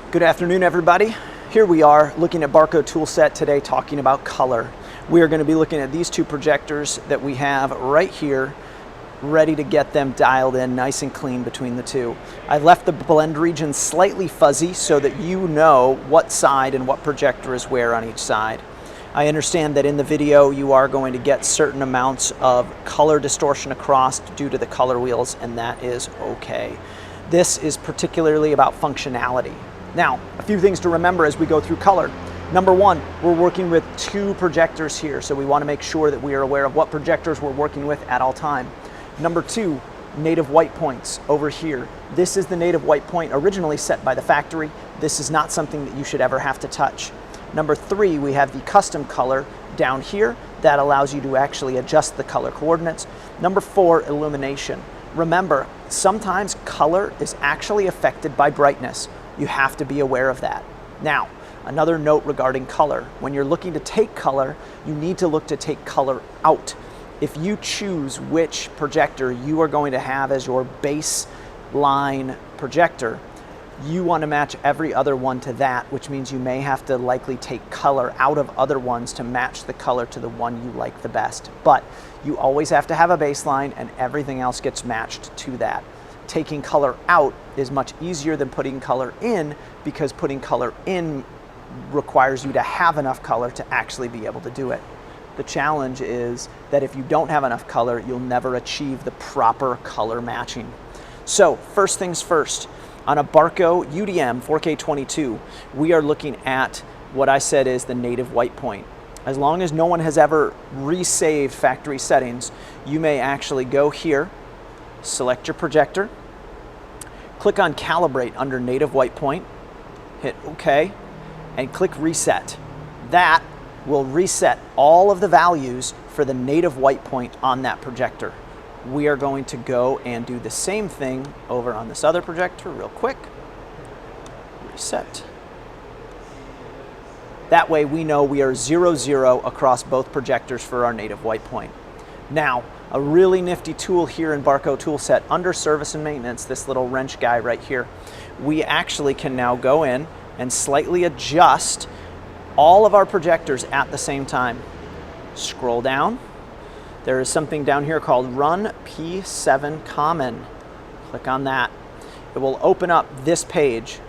Good afternoon, everybody. Here we are looking at Barco toolset today, talking about color. We are going to be looking at these two projectors that we have right here, ready to get them dialed in nice and clean between the two. I left the blend region slightly fuzzy so that you know what side and what projector is where on each side. I understand that in the video you are going to get certain amounts of color distortion across due to the color wheels, and that is okay. This is particularly about functionality. Now, a few things to remember as we go through color. Number one, we're working with two projectors here, so we want to make sure that we are aware of what projectors we're working with at all time. Number two, native white points over here. This is the native white point originally set by the factory. This is not something that you should ever have to touch. Number three, we have the custom color down here that allows you to actually adjust the color coordinates. Number four, illumination. Remember, sometimes color is actually affected by brightness. You have to be aware of that. Now, another note regarding color. When you're looking to take color, you need to look to take color out. If you choose which projector you are going to have as your baseline projector, you want to match every other one to that, which means you may have to likely take color out of other ones to match the color to the one you like the best. But you always have to have a baseline and everything else gets matched to that. Taking color out is much easier than putting color in, because putting color in requires you to have enough color to actually be able to do it. The challenge is that if you don't have enough color, you'll never achieve the proper color matching. So first things first, on a Barco UDM 4K22, we are looking at what I said is the native white point. As long as no one has ever resaved factory settings, you may actually go here, select your projector, click on calibrate under native white point, hit OK, and click reset. That will reset all of the values for the native white point on that projector. We are going to go and do the same thing over on this other projector real quick. Reset. That way we know we are 0, 0 across both projectors for our native white point. Now, a really nifty tool here in Barco toolset under service and maintenance, this little wrench guy right here, we actually can now go in and slightly adjust all of our projectors at the same time. Scroll down. There is something down here called Run P7 Common. Click on that. It will open up this page.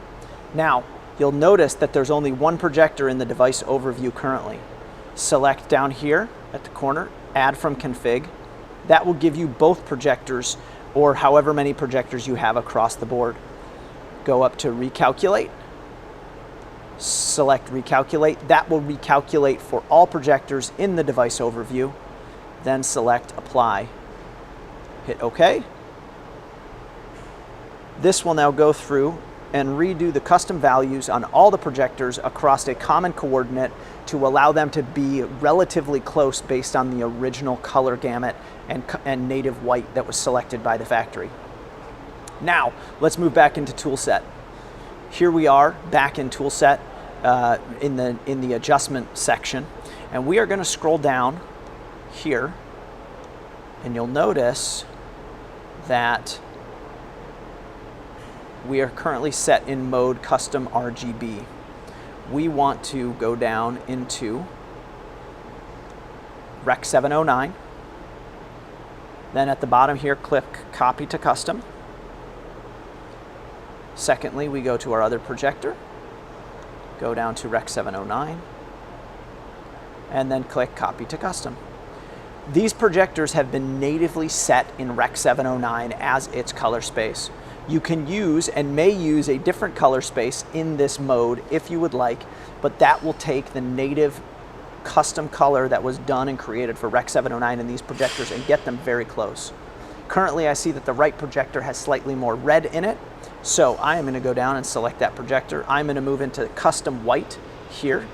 Now, you'll notice that there's only one projector in the device overview currently. Select down here at the corner, Add from Config. That will give you both projectors, or however many projectors you have across the board. Go up to Recalculate. Select Recalculate. That will recalculate for all projectors in the device overview. Then select Apply. Hit OK. This will now go through and redo the custom values on all the projectors across a common coordinate to allow them to be relatively close based on the original color gamut and native white that was selected by the factory. Now, let's move back into toolset. Here we are back in toolset in the adjustment section, and we are going to scroll down here, and you'll notice that we are currently set in mode custom RGB. We want to go down into Rec 709. Then at the bottom here, click Copy to Custom. Secondly, we go to our other projector, go down to Rec 709, and then click Copy to Custom. These projectors have been natively set in Rec 709 as its color space. You can use and may use a different color space in this mode if you would like, but that will take the native custom color that was done and created for Rec 709 in these projectors and get them very close. Currently, I see that the right projector has slightly more red in it, so I am going to go down and select that projector. I'm going to move into custom white here.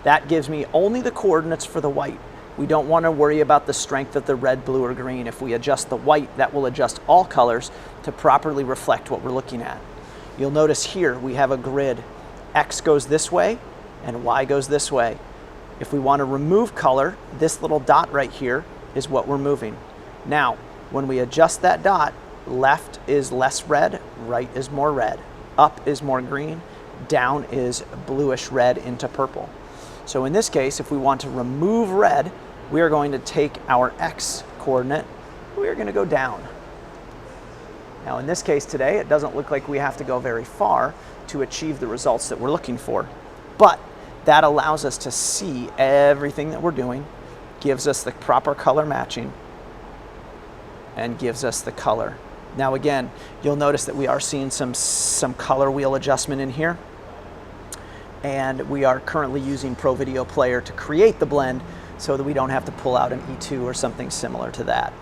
That gives me only the coordinates for the white. We don't want to worry about the strength of the red, blue, or green. If we adjust the white, that will adjust all colors to properly reflect what we're looking at. You'll notice here we have a grid. X goes this way and Y goes this way. If we want to remove color, this little dot right here is what we're moving. Now, when we adjust that dot, left is less red, right is more red. Up is more green, down is bluish red into purple. So in this case, if we want to remove red, we are going to take our X coordinate, we are going to go down. Now in this case today, it doesn't look like we have to go very far to achieve the results that we're looking for. But that allows us to see everything that we're doing, gives us the proper color matching, and gives us the color. Now again, you'll notice that we are seeing some color wheel adjustment in here. And we are currently using Pro Video Player to create the blend so that we don't have to pull out an E2 or something similar to that.